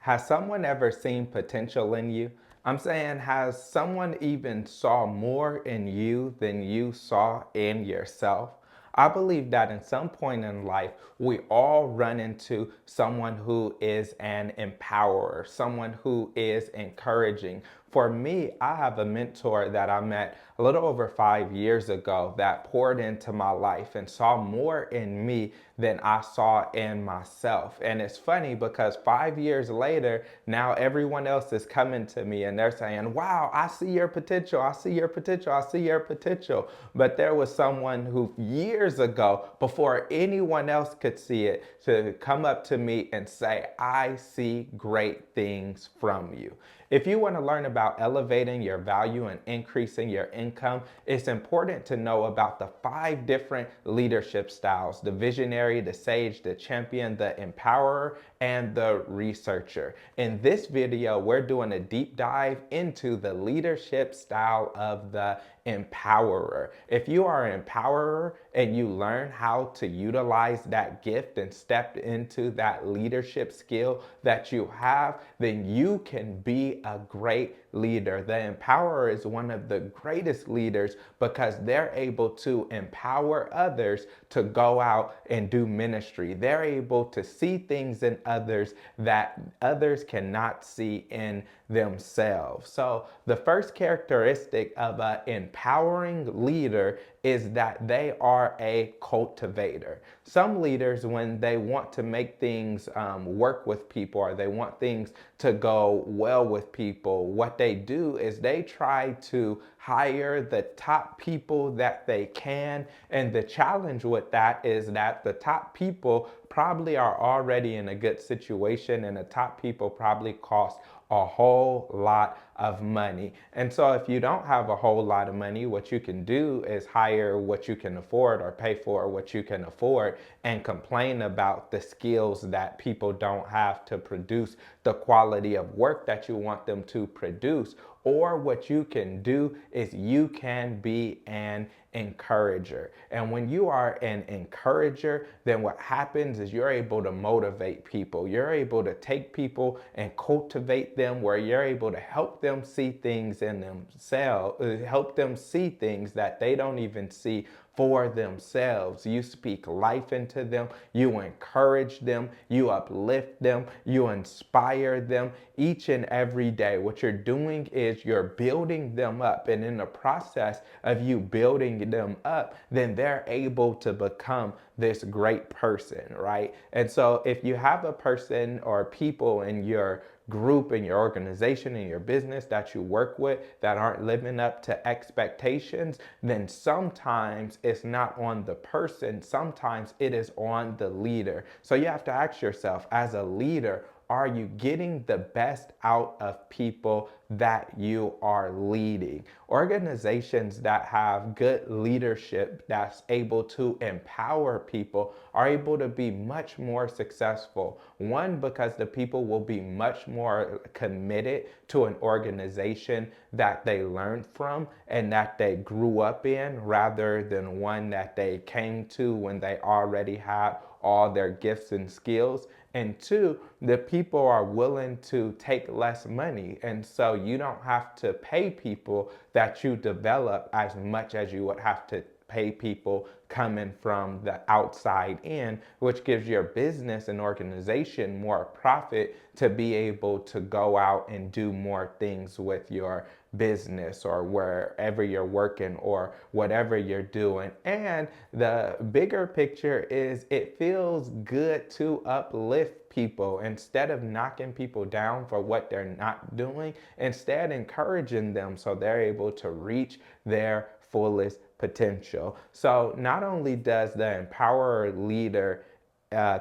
Has someone ever seen potential in you? I'm saying, has someone even saw more in you than you saw in yourself? I believe that in some point in life, we all run into someone who is an empowerer, someone who is encouraging. For me, I have a mentor that I met a little over 5 years ago that poured into my life and saw more in me than I saw in myself. And it's funny because 5 years later, now everyone else is coming to me and they're saying, wow, I see your potential. I see your potential. I see your potential. But there was someone who years ago, before anyone else could see it, to come up to me and say, I see great things from you. If you want to learn about elevating your value and increasing your income, it's important to know about the 5 different leadership styles: the visionary, the sage, the champion, the empowerer, and the researcher. In this video, we're doing a deep dive into the leadership style of the empowerer. If you are an empowerer and you learn how to utilize that gift and step into that leadership skill that you have, then you can be a great leader. The empowerer is one of the greatest leaders because they're able to empower others to go out and do ministry. They're able to see things in others that others cannot see in themselves. So the first characteristic of an empowering leader is that they are a cultivator. Some leaders, when they want to make things work with people, or they want things to go well with people, what they do is they try to hire the top people that they can. And the challenge with that is that the top people probably are already in a good situation, and the top people probably cost a whole lot of money. And so if you don't have a whole lot of money, what you can do is hire what you can afford, or pay for what you can afford, and complain about the skills that people don't have to produce the quality of work that you want them to produce. Or what you can do is you can be an encourager. And when you are an encourager, then what happens is you're able to motivate people. You're able to take people and cultivate them, where you're able to help them see things in themselves, help them see things that they don't even see for themselves. You speak life into them, you encourage them, you uplift them, you inspire them each and every day. What you're doing is you're building them up, and in the process of you building them up, then they're able to become this great person, right? And so if you have a person or people in your group, in your organization, in your business that you work with that aren't living up to expectations, then sometimes it's not on the person, sometimes it is on the leader. So you have to ask yourself, as a leader, are you getting the best out of people that you are leading? Organizations that have good leadership that's able to empower people are able to be much more successful. One, because the people will be much more committed to an organization that they learned from and that they grew up in, rather than one that they came to when they already had all their gifts and skills. And two, the people are willing to take less money. And so you don't have to pay people that you develop as much as you would have to pay people coming from the outside in, which gives your business and organization more profit to be able to go out and do more things with your business or wherever you're working or whatever you're doing. And the bigger picture is it feels good to uplift people instead of knocking people down for what they're not doing, instead encouraging them so they're able to reach their fullest potential. So not only does the empower leader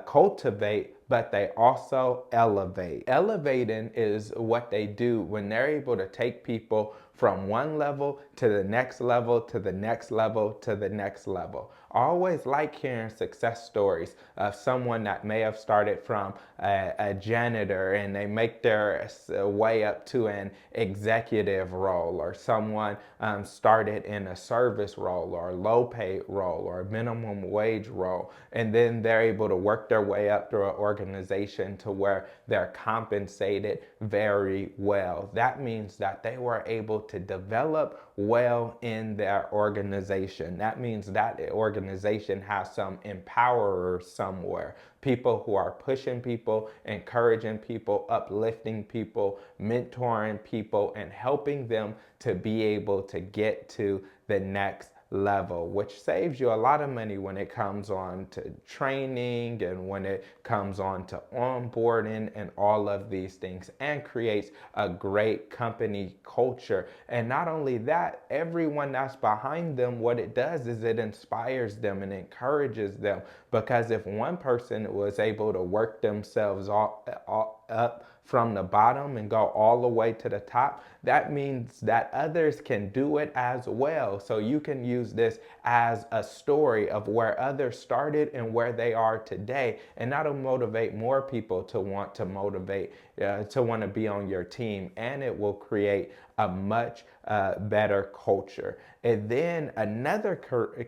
cultivate, but they also elevate. Elevating is what they do when they're able to take people from one level to the next level to the next level to the next level. I always like hearing success stories of someone that may have started from a janitor and they make their way up to an executive role, or someone started in a service role or a low paid role or a minimum wage role, and then they're able to work their way up through an organization to where they're compensated very well. That means that they were able to develop well in their organization. That means that the organization has some empowerers somewhere, people who are pushing people, encouraging people, uplifting people, mentoring people, and helping them to be able to get to the next level, which saves you a lot of money when it comes on to training and when it comes on to onboarding and all of these things, and creates a great company culture. And not only that, everyone that's behind them, what it does is it inspires them and encourages them, because if one person was able to work themselves up from the bottom and go all the way to the top, that means that others can do it as well. So you can use this as a story of where others started and where they are today, and that'll motivate more people to want to be on your team, and it will create a much better culture. And then another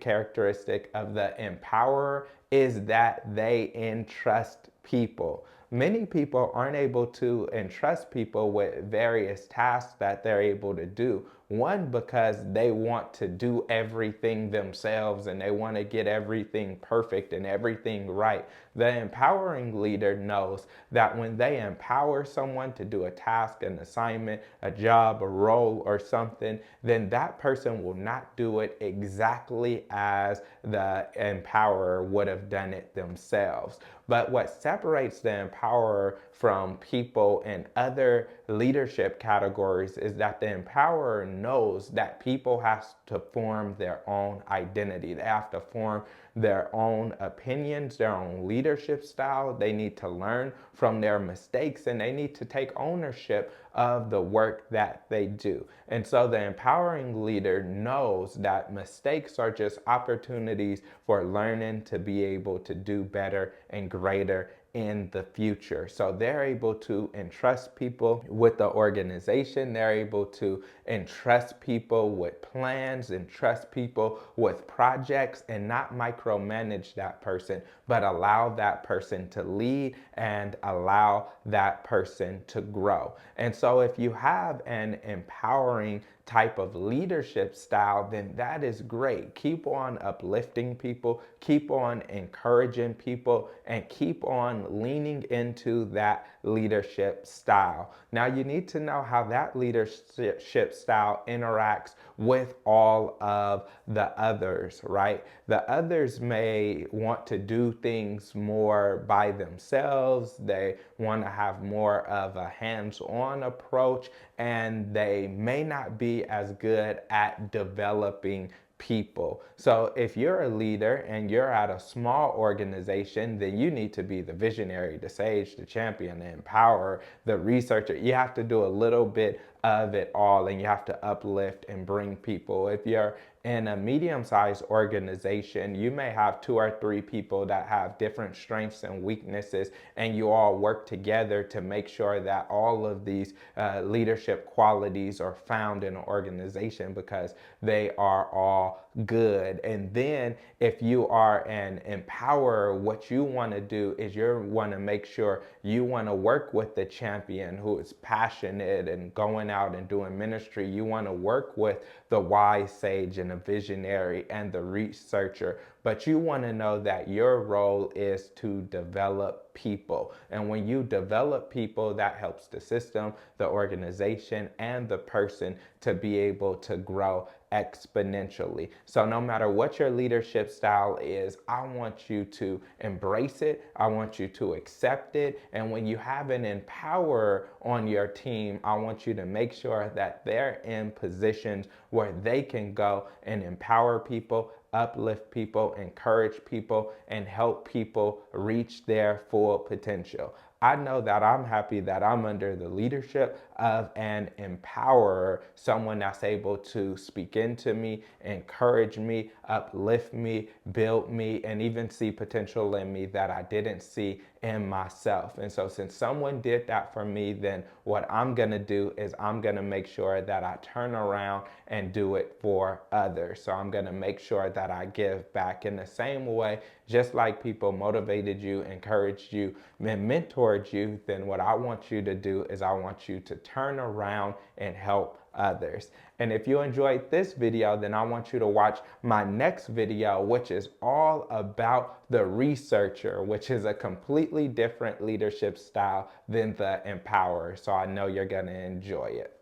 characteristic of the empowerer is that they entrust people. Many people aren't able to entrust people with various tasks that they're able to do. One, because they want to do everything themselves and they want to get everything perfect and everything right. The empowering leader knows that when they empower someone to do a task, an assignment, a job, a role, or something, then that person will not do it exactly as the empowerer would have done it themselves. But what separates the empowerer from people in other leadership categories is that the empowerer knows that people have to form their own identity. They have to form their own opinions, their own leadership style. They need to learn from their mistakes, and they need to take ownership of the work that they do. And so the empowering leader knows that mistakes are just opportunities for learning to be able to do better and greater in the future. So they're able to entrust people with the organization. They're able to entrust people with plans, entrust people with projects, and not micromanage that person, but allow that person to lead and allow that person to grow. And so if you have an empowering type of leadership style, then that is great. Keep on uplifting people, keep on encouraging people, and keep on leaning into that leadership style. Now, you need to know how that leadership style interacts with all of the others, right? The others may want to do things more by themselves. They want to have more of a hands-on approach, and they may not be as good at developing people. So if you're a leader and you're at a small organization, then you need to be the visionary, the sage, the champion, the empower, the researcher. You have to do a little bit of it all, and you have to uplift and bring people. If you're in a medium-sized organization, you may have 2 or 3 people that have different strengths and weaknesses, and you all work together to make sure that all of these leadership qualities are found in an organization, because they are all good. And then if you are an empowerer, what you want to do is you want to make sure you want to work with the champion who is passionate and going out and doing ministry. You want to work with the wise sage and the visionary and the researcher, but you want to know that your role is to develop people. And when you develop people, that helps the system, the organization, and the person to be able to grow exponentially. So no matter what your leadership style is, I want you to embrace it. I want you to accept it. And when you have an empowerer on your team, I want you to make sure that they're in positions where they can go and empower people, uplift people, encourage people, and help people reach their full potential. I know that I'm happy that I'm under the leadership of an empowerer, someone that's able to speak into me, encourage me, uplift me, build me, and even see potential in me that I didn't see in myself. And so since someone did that for me, then what I'm gonna do is I'm gonna make sure that I turn around and do it for others. So I'm gonna make sure that I give back in the same way, just like people motivated you, encouraged you, and mentored you. Then what I want you to do is I want you to turn around and help others. And if you enjoyed this video, then I want you to watch my next video, which is all about the researcher, which is a completely different leadership style than the empowerer. So I know you're gonna enjoy it.